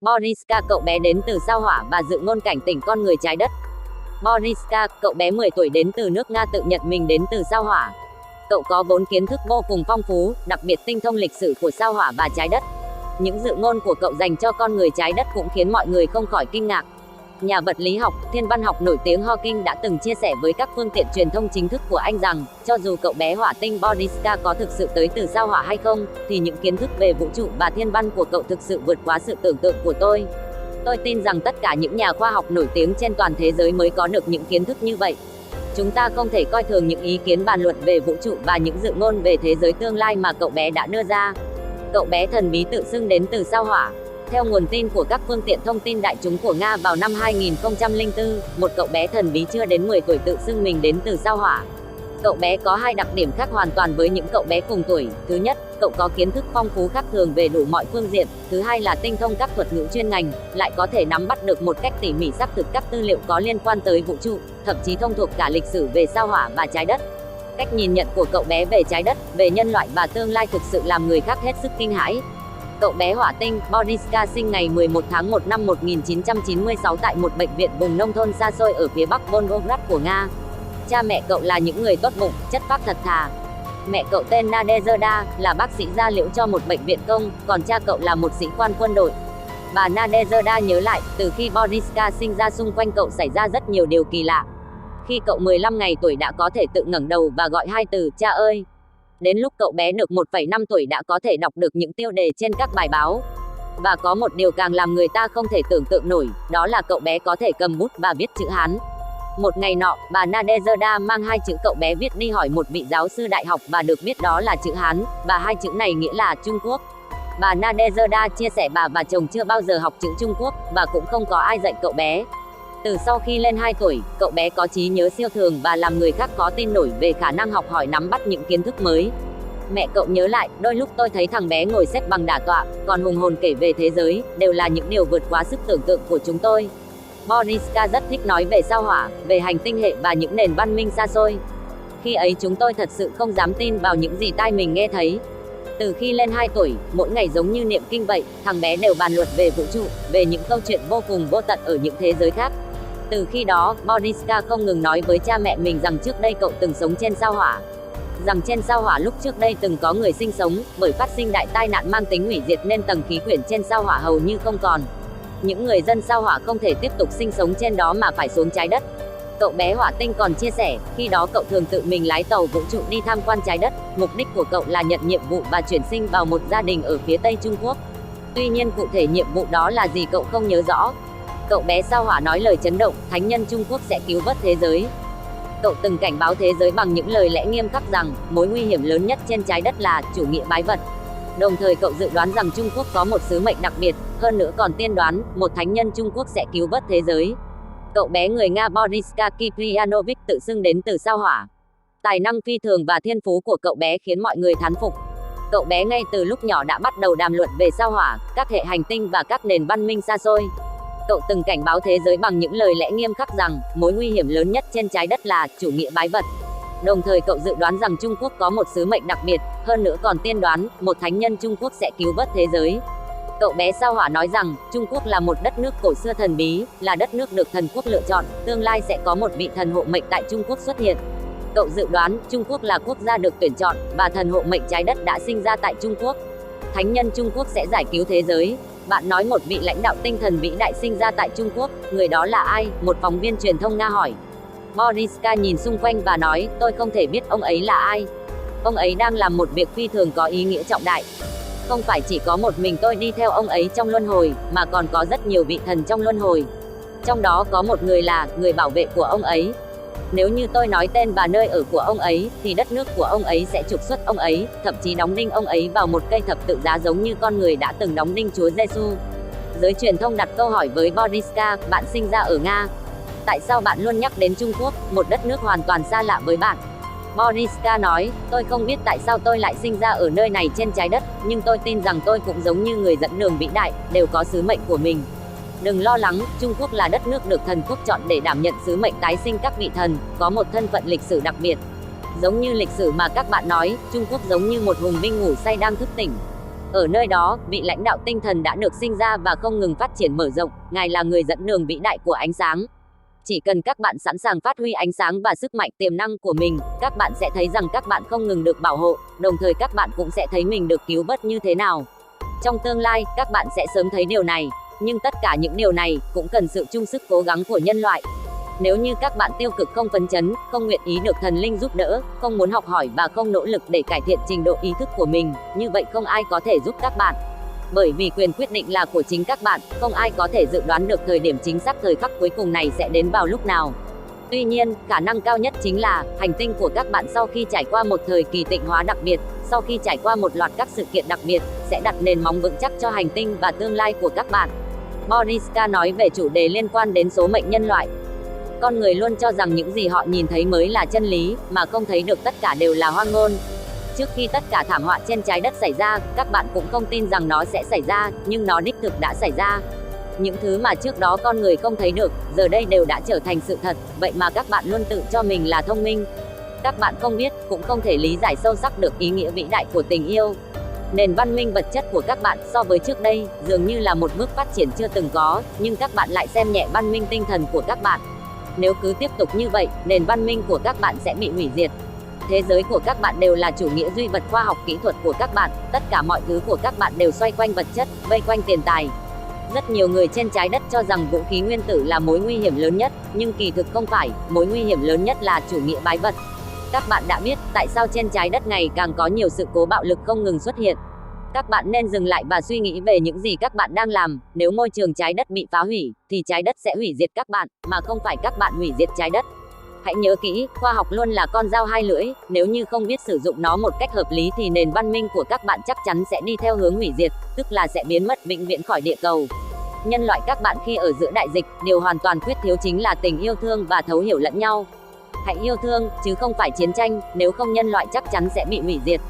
Boriska, cậu bé đến từ sao Hỏa và dự ngôn cảnh tỉnh con người trái đất. Boriska, cậu bé 10 tuổi đến từ nước Nga tự nhận mình đến từ sao Hỏa. Cậu có vốn kiến thức vô cùng phong phú, đặc biệt tinh thông lịch sử của sao Hỏa và trái đất. Những dự ngôn của cậu dành cho con người trái đất cũng khiến mọi người không khỏi kinh ngạc. Nhà vật lý học, thiên văn học nổi tiếng Hawking đã từng chia sẻ với các phương tiện truyền thông chính thức của anh rằng, cho dù cậu bé hỏa tinh Boriska có thực sự tới từ sao Hỏa hay không, thì những kiến thức về vũ trụ và thiên văn của cậu thực sự vượt quá sự tưởng tượng của tôi. Tôi tin rằng tất cả những nhà khoa học nổi tiếng trên toàn thế giới mới có được những kiến thức như vậy. Chúng ta không thể coi thường những ý kiến bàn luận về vũ trụ và những dự ngôn về thế giới tương lai mà cậu bé đã đưa ra. Cậu bé thần bí tự xưng đến từ sao Hỏa. Theo nguồn tin của các phương tiện thông tin đại chúng của Nga vào năm 2004, một cậu bé thần bí chưa đến 10 tuổi tự xưng mình đến từ sao Hỏa. Cậu bé có hai đặc điểm khác hoàn toàn với những cậu bé cùng tuổi. Thứ nhất, cậu có kiến thức phong phú khác thường về đủ mọi phương diện. Thứ hai là tinh thông các thuật ngữ chuyên ngành, lại có thể nắm bắt được một cách tỉ mỉ xác thực các tư liệu có liên quan tới vũ trụ, thậm chí thông thuộc cả lịch sử về sao Hỏa và trái đất. Cách nhìn nhận của cậu bé về trái đất, về nhân loại và tương lai thực sự làm người khác hết sức kinh hãi. Cậu bé hỏa tinh Boriska sinh ngày 11 tháng 1 năm 1996 tại một bệnh viện vùng nông thôn xa xôi ở phía bắc Volgograd của Nga. Cha mẹ cậu là những người tốt bụng, chất phác thật thà. Mẹ cậu tên Nadezhda, là bác sĩ da liễu cho một bệnh viện công, còn cha cậu là một sĩ quan quân đội. Bà Nadezhda nhớ lại, từ khi Boriska sinh ra xung quanh cậu xảy ra rất nhiều điều kỳ lạ. Khi cậu 15 ngày tuổi đã có thể tự ngẩng đầu và gọi hai từ cha ơi. Đến lúc cậu bé được 1,5 tuổi đã có thể đọc được những tiêu đề trên các bài báo. Và có một điều càng làm người ta không thể tưởng tượng nổi, đó là cậu bé có thể cầm bút và viết chữ Hán. Một ngày nọ, bà Nadezhda mang hai chữ cậu bé viết đi hỏi một vị giáo sư đại học và được biết đó là chữ Hán, và hai chữ này nghĩa là Trung Quốc. Bà Nadezhda chia sẻ bà và chồng chưa bao giờ học chữ Trung Quốc, và cũng không có ai dạy cậu bé. Từ sau khi lên 2 tuổi, cậu bé có trí nhớ siêu thường và làm người khác khó tin nổi về khả năng học hỏi nắm bắt những kiến thức mới. Mẹ cậu nhớ lại, đôi lúc tôi thấy thằng bé ngồi xếp bằng đả tọa, còn hùng hồn kể về thế giới, đều là những điều vượt quá sức tưởng tượng của chúng tôi. Boriska rất thích nói về sao Hỏa, về hành tinh hệ và những nền văn minh xa xôi. Khi ấy chúng tôi thật sự không dám tin vào những gì tai mình nghe thấy. Từ khi lên 2 tuổi, mỗi ngày giống như niệm kinh vậy, thằng bé đều bàn luận về vũ trụ, về những câu chuyện vô cùng vô tận ở những thế giới khác. Từ khi đó, Boriska không ngừng nói với cha mẹ mình rằng trước đây cậu từng sống trên sao Hỏa. Rằng trên sao Hỏa lúc trước đây từng có người sinh sống, bởi phát sinh đại tai nạn mang tính hủy diệt nên tầng khí quyển trên sao Hỏa hầu như không còn. Những người dân sao Hỏa không thể tiếp tục sinh sống trên đó mà phải xuống trái đất. Cậu bé hỏa tinh còn chia sẻ, khi đó cậu thường tự mình lái tàu vũ trụ đi tham quan trái đất, mục đích của cậu là nhận nhiệm vụ và chuyển sinh vào một gia đình ở phía Tây Trung Quốc. Tuy nhiên cụ thể nhiệm vụ đó là gì cậu không nhớ rõ. Cậu bé sao Hỏa nói lời chấn động, thánh nhân Trung Quốc sẽ cứu vớt thế giới. Cậu từng cảnh báo thế giới bằng những lời lẽ nghiêm khắc rằng, mối nguy hiểm lớn nhất trên trái đất là chủ nghĩa bái vật. Đồng thời cậu dự đoán rằng Trung Quốc có một sứ mệnh đặc biệt, hơn nữa còn tiên đoán, một thánh nhân Trung Quốc sẽ cứu vớt thế giới. Cậu bé người Nga Boriska Kiprianovich tự xưng đến từ sao Hỏa. Tài năng phi thường và thiên phú của cậu bé khiến mọi người thán phục. Cậu bé ngay từ lúc nhỏ đã bắt đầu đàm luận về sao Hỏa, các hệ hành tinh và các nền văn minh xa xôi. Cậu từng cảnh báo thế giới bằng những lời lẽ nghiêm khắc rằng, mối nguy hiểm lớn nhất trên trái đất là chủ nghĩa bái vật. Đồng thời cậu dự đoán rằng Trung Quốc có một sứ mệnh đặc biệt, hơn nữa còn tiên đoán, một thánh nhân Trung Quốc sẽ cứu vớt thế giới. Cậu bé sao Hỏa nói rằng, Trung Quốc là một đất nước cổ xưa thần bí, là đất nước được thần quốc lựa chọn, tương lai sẽ có một vị thần hộ mệnh tại Trung Quốc xuất hiện. Cậu dự đoán, Trung Quốc là quốc gia được tuyển chọn, và thần hộ mệnh trái đất đã sinh ra tại Trung Quốc. Thánh nhân Trung Quốc sẽ giải cứu thế giới. Bạn nói một vị lãnh đạo tinh thần vĩ đại sinh ra tại Trung Quốc, người đó là ai? Một phóng viên truyền thông Nga hỏi. Boriska nhìn xung quanh và nói, tôi không thể biết ông ấy là ai. Ông ấy đang làm một việc phi thường có ý nghĩa trọng đại. Không phải chỉ có một mình tôi đi theo ông ấy trong luân hồi, mà còn có rất nhiều vị thần trong luân hồi. Trong đó có một người là người bảo vệ của ông ấy. Nếu như tôi nói tên và nơi ở của ông ấy, thì đất nước của ông ấy sẽ trục xuất ông ấy, thậm chí đóng đinh ông ấy vào một cây thập tự giá giống như con người đã từng đóng đinh Chúa Giêsu. Giới truyền thông đặt câu hỏi với Boriska, bạn sinh ra ở Nga. Tại sao bạn luôn nhắc đến Trung Quốc, một đất nước hoàn toàn xa lạ với bạn? Boriska nói, tôi không biết tại sao tôi lại sinh ra ở nơi này trên trái đất, nhưng tôi tin rằng tôi cũng giống như người dẫn đường vĩ đại, đều có sứ mệnh của mình. Đừng lo lắng, Trung Quốc là đất nước được thần quốc chọn để đảm nhận sứ mệnh tái sinh các vị thần, có một thân phận lịch sử đặc biệt. Giống như lịch sử mà các bạn nói, Trung Quốc giống như một hùng binh ngủ say đang thức tỉnh. Ở nơi đó, vị lãnh đạo tinh thần đã được sinh ra và không ngừng phát triển mở rộng, Ngài là người dẫn đường vĩ đại của ánh sáng. Chỉ cần các bạn sẵn sàng phát huy ánh sáng và sức mạnh tiềm năng của mình, các bạn sẽ thấy rằng các bạn không ngừng được bảo hộ, đồng thời các bạn cũng sẽ thấy mình được cứu vớt như thế nào. Trong tương lai, các bạn sẽ sớm thấy điều này, nhưng tất cả những điều này cũng cần sự chung sức cố gắng của nhân loại. Nếu như các bạn tiêu cực, không phấn chấn, không nguyện ý được thần linh giúp đỡ, không muốn học hỏi và không nỗ lực để cải thiện trình độ ý thức của mình, như vậy không ai có thể giúp các bạn. Bởi vì quyền quyết định là của chính các bạn, không ai có thể dự đoán được thời điểm chính xác, thời khắc cuối cùng này sẽ đến vào lúc nào. Tuy nhiên, khả năng cao nhất chính là hành tinh của các bạn sau khi trải qua một thời kỳ tịnh hóa đặc biệt, sau khi trải qua một loạt các sự kiện đặc biệt, sẽ đặt nền móng vững chắc cho hành tinh và tương lai của các bạn. Boriska nói về chủ đề liên quan đến số mệnh nhân loại. Con người luôn cho rằng những gì họ nhìn thấy mới là chân lý, mà không thấy được tất cả đều là hoang ngôn. Trước khi tất cả thảm họa trên trái đất xảy ra, các bạn cũng không tin rằng nó sẽ xảy ra, nhưng nó đích thực đã xảy ra. Những thứ mà trước đó con người không thấy được, giờ đây đều đã trở thành sự thật, vậy mà các bạn luôn tự cho mình là thông minh. Các bạn không biết, cũng không thể lý giải sâu sắc được ý nghĩa vĩ đại của tình yêu. Nền văn minh vật chất của các bạn so với trước đây, dường như là một bước phát triển chưa từng có, nhưng các bạn lại xem nhẹ văn minh tinh thần của các bạn. Nếu cứ tiếp tục như vậy, nền văn minh của các bạn sẽ bị hủy diệt. Thế giới của các bạn đều là chủ nghĩa duy vật, khoa học kỹ thuật của các bạn, tất cả mọi thứ của các bạn đều xoay quanh vật chất, vây quanh tiền tài. Rất nhiều người trên trái đất cho rằng vũ khí nguyên tử là mối nguy hiểm lớn nhất, nhưng kỳ thực không phải, mối nguy hiểm lớn nhất là chủ nghĩa bái vật. Các bạn đã biết tại sao trên trái đất ngày càng có nhiều sự cố bạo lực không ngừng xuất hiện. Các bạn nên dừng lại và suy nghĩ về những gì các bạn đang làm. Nếu môi trường trái đất bị phá hủy, thì trái đất sẽ hủy diệt các bạn, mà không phải các bạn hủy diệt trái đất. Hãy nhớ kỹ, khoa học luôn là con dao hai lưỡi, nếu như không biết sử dụng nó một cách hợp lý thì nền văn minh của các bạn chắc chắn sẽ đi theo hướng hủy diệt, tức là sẽ biến mất vĩnh viễn khỏi địa cầu. Nhân loại các bạn khi ở giữa đại dịch, điều hoàn toàn khuyết thiếu chính là tình yêu thương và thấu hiểu lẫn nhau. Hãy yêu thương, chứ không phải chiến tranh, nếu không nhân loại chắc chắn sẽ bị hủy diệt.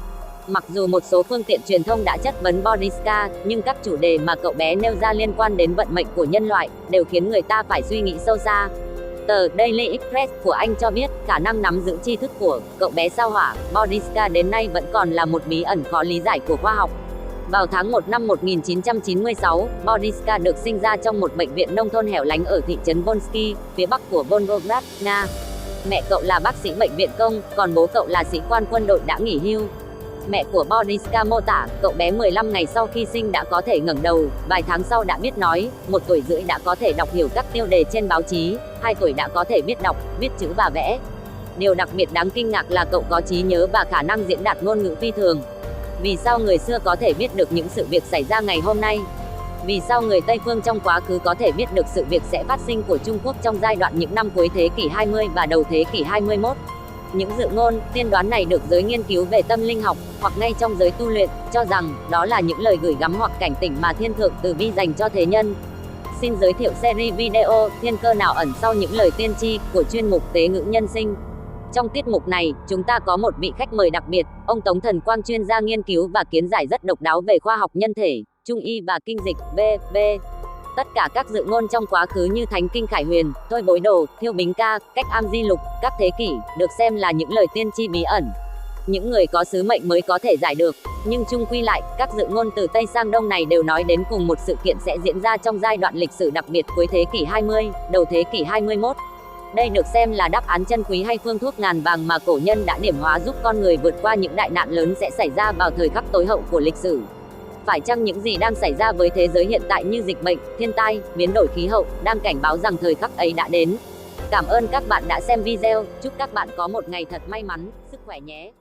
Mặc dù một số phương tiện truyền thông đã chất vấn Boriska, nhưng các chủ đề mà cậu bé nêu ra liên quan đến vận mệnh của nhân loại, đều khiến người ta phải suy nghĩ sâu xa. Tờ Daily Express của Anh cho biết, khả năng nắm giữ tri thức của cậu bé sao hỏa Boriska đến nay vẫn còn là một bí ẩn khó lý giải của khoa học. Vào tháng 1 năm 1996, Boriska được sinh ra trong một bệnh viện nông thôn hẻo lánh ở thị trấn Volsky, phía bắc của Volgograd, Nga. Mẹ cậu là bác sĩ bệnh viện công, còn bố cậu là sĩ quan quân đội đã nghỉ hưu. Mẹ của Boriska mô tả, cậu bé 15 ngày sau khi sinh đã có thể ngẩng đầu, vài tháng sau đã biết nói, 1 tuổi rưỡi đã có thể đọc hiểu các tiêu đề trên báo chí, 2 tuổi đã có thể biết đọc, viết chữ và vẽ. Điều đặc biệt đáng kinh ngạc là cậu có trí nhớ và khả năng diễn đạt ngôn ngữ phi thường. Vì sao người xưa có thể biết được những sự việc xảy ra ngày hôm nay? Vì sao người Tây phương trong quá khứ có thể biết được sự việc sẽ phát sinh của Trung Quốc trong giai đoạn những năm cuối thế kỷ 20 và đầu thế kỷ 21? Những dự ngôn, tiên đoán này được giới nghiên cứu về tâm linh học, hoặc ngay trong giới tu luyện, cho rằng đó là những lời gửi gắm hoặc cảnh tỉnh mà thiên thượng từ bi dành cho thế nhân. Xin giới thiệu series video Thiên cơ nào ẩn sau những lời tiên tri của chuyên mục Tế ngữ nhân sinh. Trong tiết mục này, chúng ta có một vị khách mời đặc biệt, ông Tống Thần Quang, chuyên gia nghiên cứu và kiến giải rất độc đáo về khoa học nhân thể, trung y và kinh dịch, v.v. Tất cả các dự ngôn trong quá khứ như Thánh Kinh Khải Huyền, Thôi Bối Đồ, Thiêu Bính Ca, Cách Am Di Lục, các thế kỷ, được xem là những lời tiên tri bí ẩn. Những người có sứ mệnh mới có thể giải được, nhưng chung quy lại, các dự ngôn từ Tây sang Đông này đều nói đến cùng một sự kiện sẽ diễn ra trong giai đoạn lịch sử đặc biệt cuối thế kỷ 20, đầu thế kỷ 21. Đây được xem là đáp án chân quý hay phương thuốc ngàn vàng mà cổ nhân đã điểm hóa giúp con người vượt qua những đại nạn lớn sẽ xảy ra vào thời khắc tối hậu của lịch sử. Phải chăng những gì đang xảy ra với thế giới hiện tại như dịch bệnh, thiên tai, biến đổi khí hậu đang cảnh báo rằng thời khắc ấy đã đến? Cảm ơn các bạn đã xem video, chúc các bạn có một ngày thật may mắn, sức khỏe nhé.